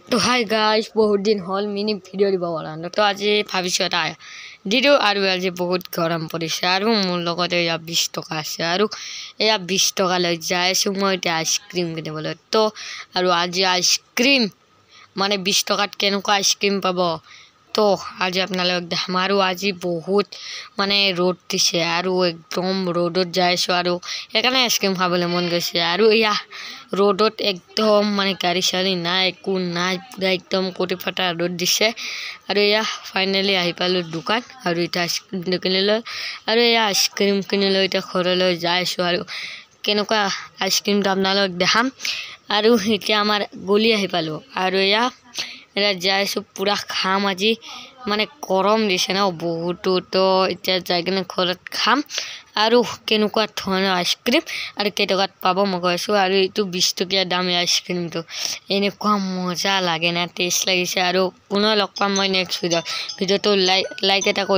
तो hi guys बहुत दिन हल मिनी भिडिओ দিব পৰা নাই তো আজি ভাবিছো এটা দিদিও আৰু আজি বহুত গৰম পৰিছে আৰু মোৰ লগতে এয়া 20 টকা আছে আৰু এয়া 20 টকা লৈ যাইছো মই এটা আইসক্ৰিম কিনিবলৈ তো আৰু আজি আইসক্ৰিম মানে 20 টকাত কেনেকুৱা আইসক্ৰিম পাব তো আজি আপোনালোক দেখাম আৰু আজি বহুত মানে ৰ'দ দিছে আৰু একদম ৰ'দত যাইছো আৰু একাৰণে আইসক্ৰিম খাবলৈ মন গৈছে আৰু এয়া ৰোডত একদম মানে গাড়ি সাৰি নাই একো নাই পুৰা একদম কোটি ফাটা ৰোড দিছে আৰু এয়া ফাইনালি আহি পালো দোকান আৰু এটা আইসক্ৰিম কিনিলো আৰু এয়া আইসক্ৰিম কিনিলো এটা ঘৰলৈ যাইছো আৰু কেনেকুৱা আইসক্ৰিমটো আপোনালোক দেখাম আৰু এতিয়া আমাৰ গলি আহি পালো আৰু এয়া এটা যাইছো পুৰা খাম আজি মানে গৰম দিছে না বহুত তো এতিয়া যাই কিনে ঘৰত খাম আৰু কেনেকুৱা ধৰণৰ আইসক্ৰিম আৰু কেটকাত পাব মই কৈছো আৰু এইটো 20 টকীয়া দামী আইসক্ৰিমটো এনেকুৱা মজা লাগে না টেষ্ট লাগিছে আৰু পুনৰ লগ পাম মই নেক্সট ভিডিঅ'টো লাইক এটা কৰি